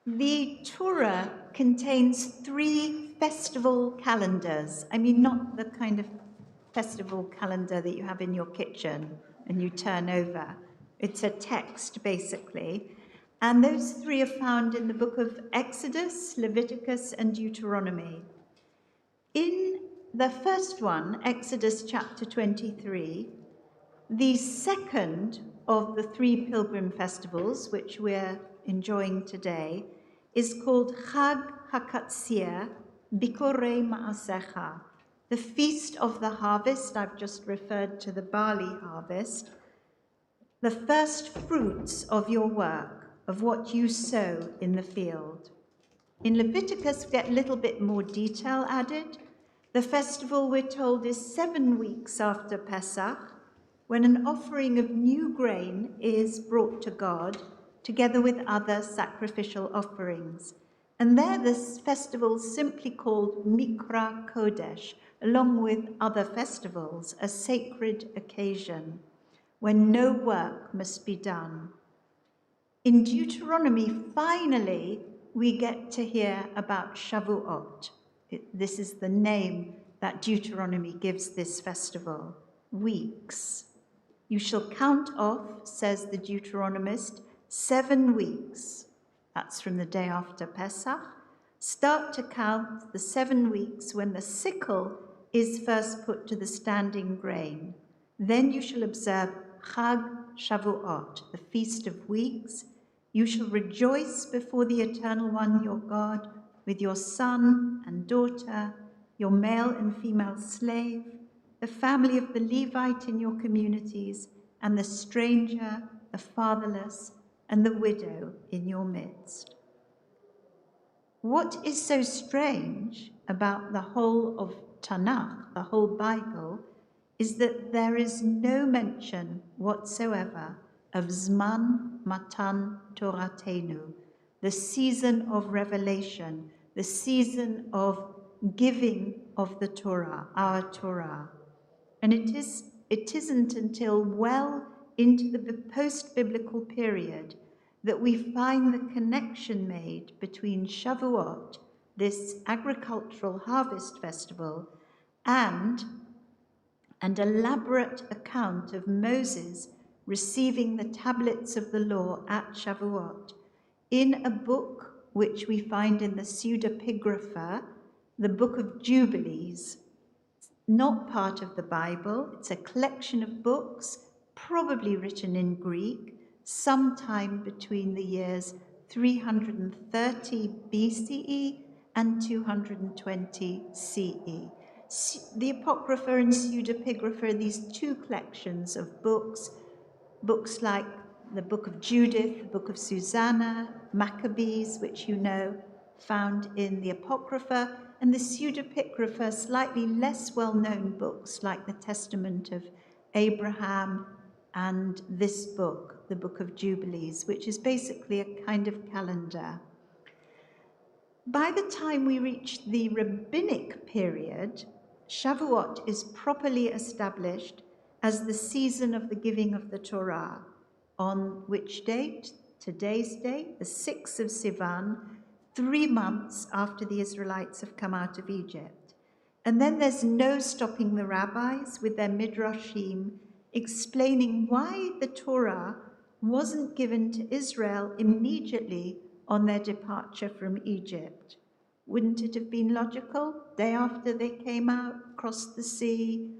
The Torah contains 3 festival calendars. I mean, not the kind of festival calendar that you have in your kitchen and you turn over. It's a text, basically. And those 3 are found in the book of Exodus, Leviticus, and Deuteronomy. In the first one, Exodus chapter 23, the second of the 3 pilgrim festivals, which we're enjoying today, is called Chag HaKatzir Bikorei Ma'asecha, the Feast of the Harvest. I've just referred to the barley harvest, the first fruits of your work, of what you sow in the field. In Leviticus, we get a little bit more detail added. The festival, we're told, is 7 weeks after Pesach, when an offering of new grain is brought to God, together with other sacrificial offerings. And there, this festival is simply called Mikra Kodesh, along with other festivals, a sacred occasion, when no work must be done. In Deuteronomy, finally, we get to hear about Shavuot. This is the name that Deuteronomy gives this festival, weeks. You shall count off, says the Deuteronomist, 7 weeks. That's from the day after Pesach. Start to count the 7 weeks when the sickle is first put to the standing grain. Then you shall observe Chag Shavuot, the Feast of Weeks. You shall rejoice before the Eternal One, your God, with your son and daughter, your male and female slave, the family of the Levite in your communities, and the stranger, the fatherless, and the widow in your midst. What is so strange about the whole of Tanakh, the whole Bible, is that there is no mention whatsoever of Zman Matan Toratenu, the season of revelation, the season of giving of the Torah, our Torah. And it isn't until well into the post-biblical period that we find the connection made between Shavuot, this agricultural harvest festival, and an elaborate account of Moses receiving the tablets of the law at Shavuot in a book which we find in the pseudepigrapha, the Book of Jubilees. Not part of the Bible. It's a collection of books, probably written in Greek, sometime between the years 330 BCE and 220 CE. The Apocrypha and Pseudepigrapha are these 2 collections of books like the Book of Judith, the Book of Susanna, Maccabees, which you know, found in the Apocrypha, and the Pseudepigrapha, slightly less well-known books like the Testament of Abraham and this book, the Book of Jubilees, which is basically a kind of calendar. By the time we reach the rabbinic period, Shavuot is properly established as the season of the giving of the Torah. On which date? Today's date, the 6th of Sivan, 3 months after the Israelites have come out of Egypt. And then there's no stopping the rabbis with their midrashim explaining why the Torah wasn't given to Israel immediately on their departure from Egypt. Wouldn't it have been logical? Day after they came out, crossed the sea,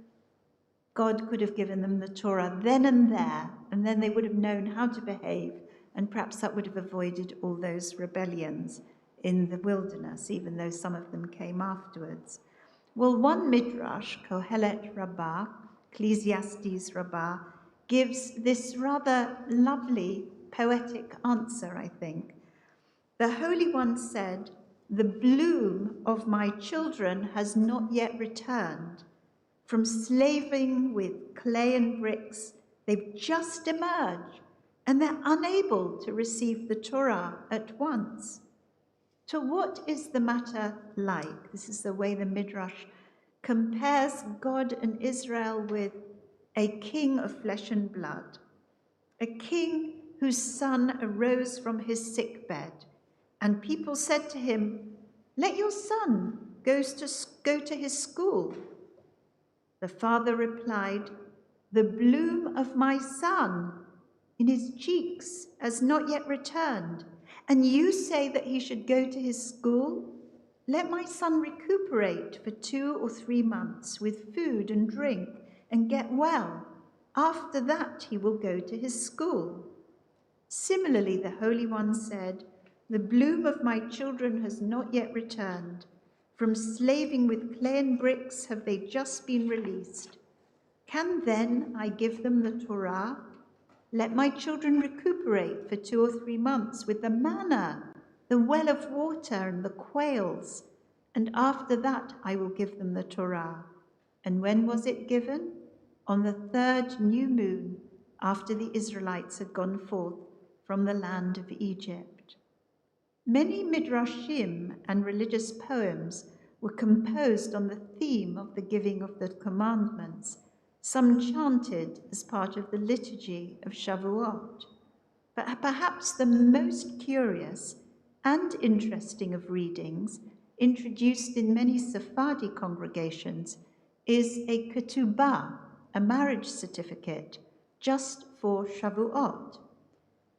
God could have given them the Torah then and there, and then they would have known how to behave, and perhaps that would have avoided all those rebellions in the wilderness, even though some of them came afterwards. Well, one midrash, Kohelet Rabbah, Ecclesiastes Rabbah, gives this rather lovely poetic answer, I think. The Holy One said, "The bloom of my children has not yet returned. From slaving with clay and bricks, they've just emerged, and they're unable to receive the Torah at once." So what is the matter like? This is the way the Midrash compares God and Israel with a king of flesh and blood, a king whose son arose from his sickbed And people said to him, "Let your son go to his school." The father replied, "The bloom of my son in his cheeks has not yet returned, and you say that he should go to his school? Let my son recuperate for 2 or 3 months with food and drink and get well. After that he will go to his school." Similarly, the Holy One said, "The bloom of my children has not yet returned. From slaving with clay and bricks have they just been released. Can then I give them the Torah? Let my children recuperate for 2 or 3 months with the manna, the well of water, and the quails, and after that I will give them the Torah." And when was it given? On the 3rd new moon, after the Israelites had gone forth from the land of Egypt. Many midrashim and religious poems were composed on the theme of the giving of the commandments, some chanted as part of the liturgy of Shavuot. But perhaps the most curious and interesting of readings, introduced in many Sephardi congregations, is a ketubah, a marriage certificate, just for Shavuot.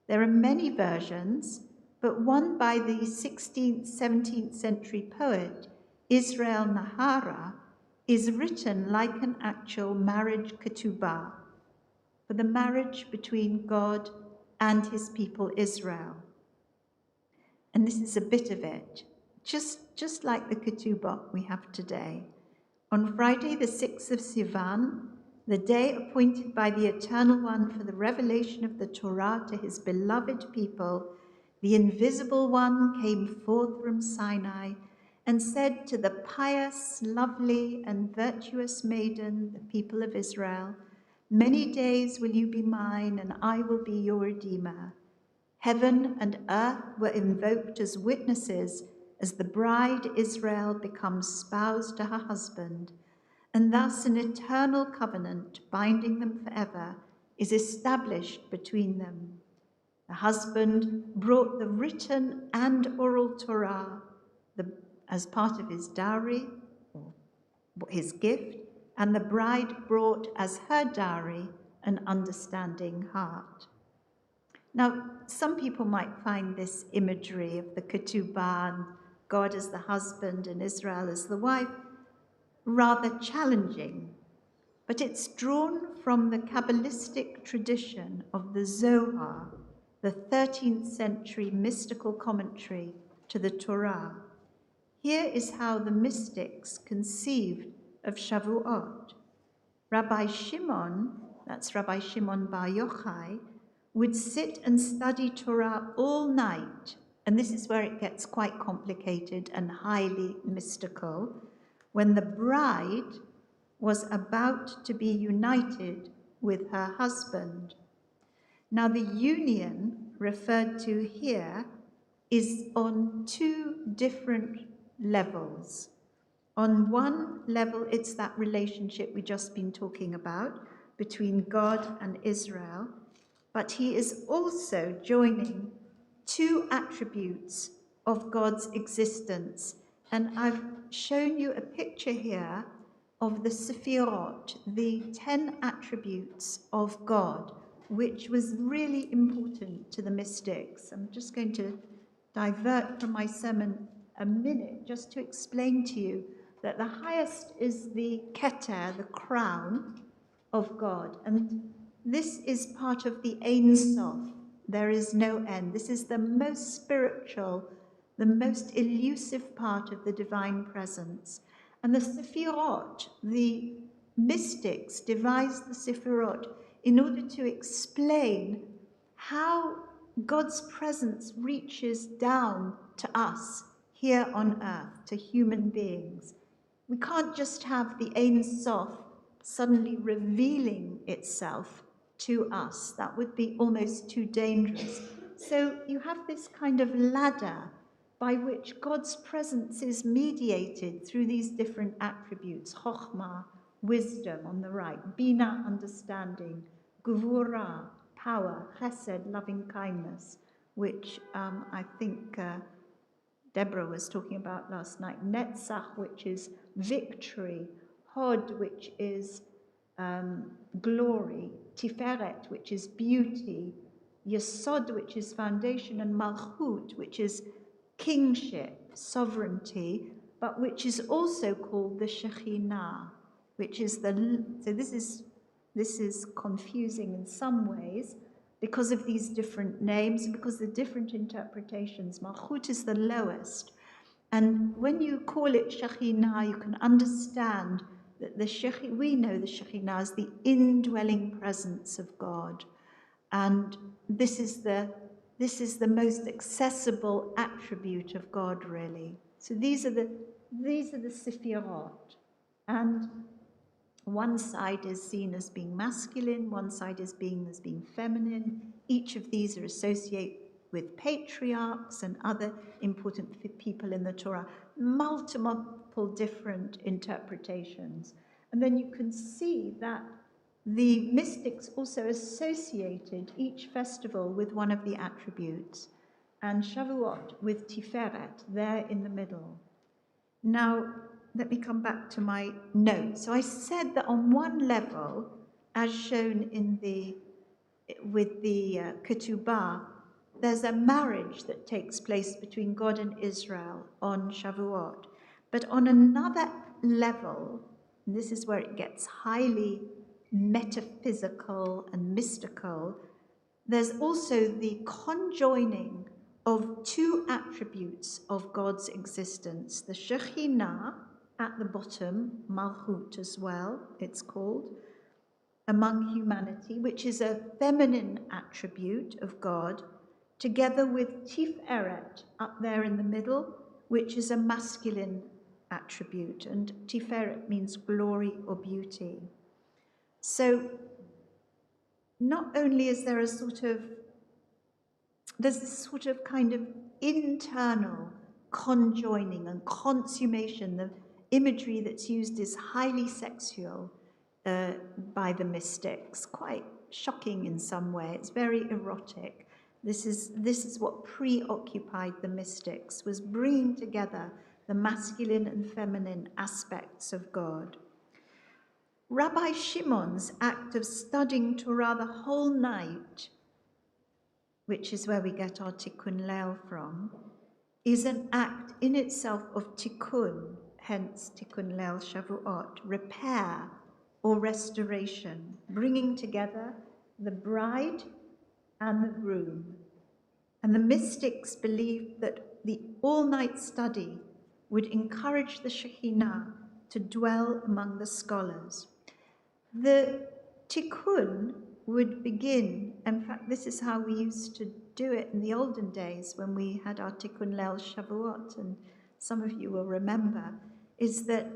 There are many versions, but one by the 16th, 17th century poet Israel Nahara is written like an actual marriage ketubah for the marriage between God and his people Israel. And this is a bit of it, just like the ketubah we have today. On Friday, the 6th of Sivan, the day appointed by the Eternal One for the revelation of the Torah to his beloved people, the Invisible One came forth from Sinai and said to the pious, lovely, and virtuous maiden, the people of Israel, "Many days will you be mine, and I will be your Redeemer." Heaven and earth were invoked as witnesses as the bride Israel becomes spouse to her husband, and thus an eternal covenant binding them forever is established between them. The husband brought the written and oral Torah as part of his dowry, or his gift, and the bride brought as her dowry an understanding heart. Now, some people might find this imagery of the ketubah and God as the husband and Israel as the wife rather challenging, but it's drawn from the Kabbalistic tradition of the Zohar, the 13th century mystical commentary to the Torah. Here is how the mystics conceived of Shavuot. Rabbi Shimon, that's Rabbi Shimon Bar Yochai, would sit and study Torah all night, and this is where it gets quite complicated and highly mystical, when the bride was about to be united with her husband. Now, the union referred to here is on 2 different levels. On one level, it's that relationship we've just been talking about between God and Israel, but he is also joining 2 attributes of God's existence. And I've shown you a picture here of the Sephirot, the 10 attributes of God, which was really important to the mystics. I'm just going to divert from my sermon a minute just to explain to you that the highest is the Keter, the crown of God. And this is part of the Ein Sof. There is no end. This is the most spiritual, the most elusive part of the divine presence. And the Sephirot, the mystics devised the Sephirot in order to explain how God's presence reaches down to us here on earth, to human beings. We can't just have the Ein Sof suddenly revealing itself to us. That would be almost too dangerous. So you have this kind of ladder by which God's presence is mediated through these different attributes: chokhmah, wisdom on the right, bina, understanding, gevurah, power, chesed, loving kindness, which I think Deborah was talking about last night. Netzach, which is victory. Hod, which is glory. Tiferet, which is beauty. Yesod, which is foundation. And Malchut, which is kingship, sovereignty, but which is also called the Shekhinah, which is so this is confusing in some ways because of these different names, because of the different interpretations. Malchut is the lowest. And when you call it Shekhinah, you can understand that we know the Shekhinah is the indwelling presence of God. And this is the most accessible attribute of God, really. So these are the Sefirot. And one side is seen as being masculine, one side is being feminine. Each of these are associated with patriarchs and other important people in the Torah. Multiple different interpretations. And then you can see that the mystics also associated each festival with one of the attributes, and Shavuot with Tiferet, there in the middle. Now, let me come back to my notes. So I said that on one level, as shown with the ketubah, there's a marriage that takes place between God and Israel on Shavuot. But on another level, and this is where it gets highly metaphysical and mystical, there's also the conjoining of two attributes of God's existence. The Shekhinah at the bottom, Malchut as well, it's called, among humanity, which is a feminine attribute of God, together with Tiferet up there in the middle, which is a masculine attribute. And Tiferet means glory or beauty. So not only is there there's this sort of kind of internal conjoining and consummation. The imagery that's used is highly sexual by the mystics, quite shocking in some way. It's very erotic. This is what preoccupied the mystics, was bringing together the masculine and feminine aspects of God. Rabbi Shimon's act of studying Torah the whole night, which is where we get our Tikkun Leil from, is an act in itself of tikkun, hence Tikkun Leil Shavuot, repair or restoration, bringing together the bride and the groom. And the mystics believed that the all-night study would encourage the Shekhinah to dwell among the scholars. The tikkun would begin, in fact, this is how we used to do it in the olden days when we had our Tikkun Leil Shavuot, and some of you will remember, is that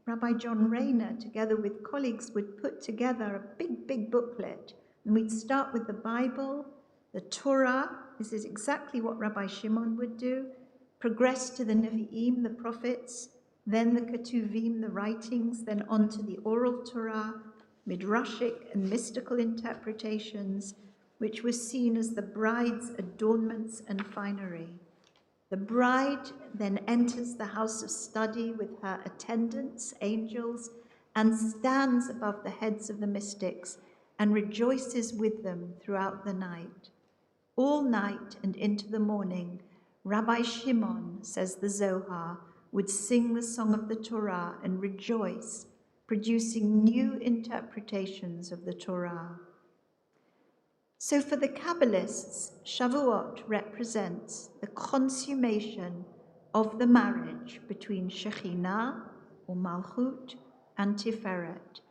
Rabbi John Rayner, together with colleagues, would put together a big booklet, and we'd start with the Bible, the Torah. This is exactly what Rabbi Shimon would do, progress to the Nevi'im, the prophets, then the Ketuvim, the writings, then on to the oral Torah, midrashic and mystical interpretations, which were seen as the bride's adornments and finery. The bride then enters the house of study with her attendants, angels, and stands above the heads of the mystics and rejoices with them throughout the night. All night and into the morning, Rabbi Shimon, says the Zohar, would sing the song of the Torah and rejoice, producing new interpretations of the Torah. So for the Kabbalists, Shavuot represents the consummation of the marriage between Shekhinah, or Malchut, and Tiferet.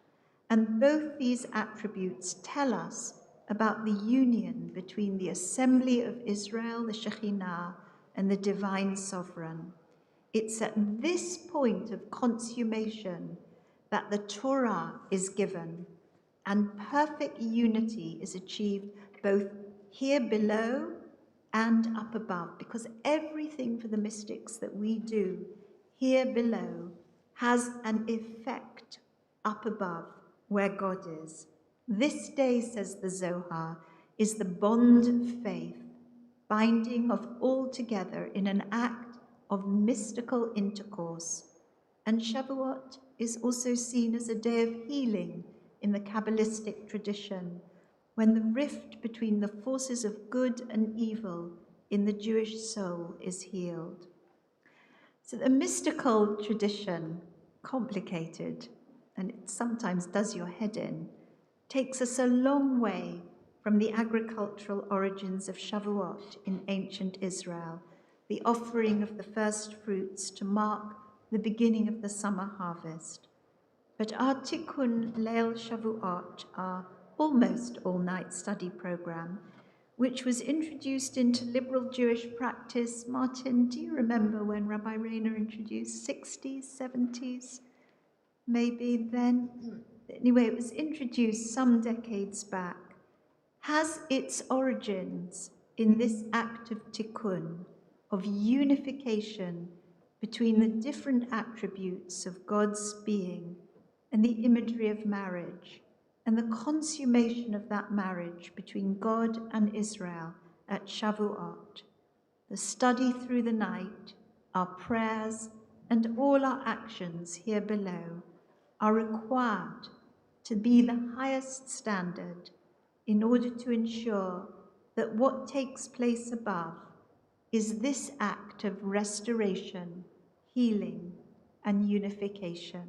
And both these attributes tell us about the union between the assembly of Israel, the Shekhinah, and the divine sovereign. It's at this point of consummation that the Torah is given, and perfect unity is achieved both here below and up above, because everything for the mystics that we do here below has an effect up above where God is. This day, says the Zohar, is the bond of faith. binding of all together in an act of mystical intercourse. And Shavuot is also seen as a day of healing in the Kabbalistic tradition, when the rift between the forces of good and evil in the Jewish soul is healed. So the mystical tradition, complicated, and it sometimes does your head in, takes us a long way from the agricultural origins of Shavuot in ancient Israel, the offering of the first fruits to mark the beginning of the summer harvest. But our Tikkun Leil Shavuot, our almost all-night study program, which was introduced into liberal Jewish practice, Martin, do you remember when Rabbi Rayner introduced 60s, 70s? Maybe then? Anyway, it was introduced some decades back, has its origins in this act of tikkun, of unification between the different attributes of God's being and the imagery of marriage, and the consummation of that marriage between God and Israel at Shavuot. The study through the night, our prayers, and all our actions here below are required to be the highest standard in order to ensure that what takes place above is this act of restoration, healing, and unification.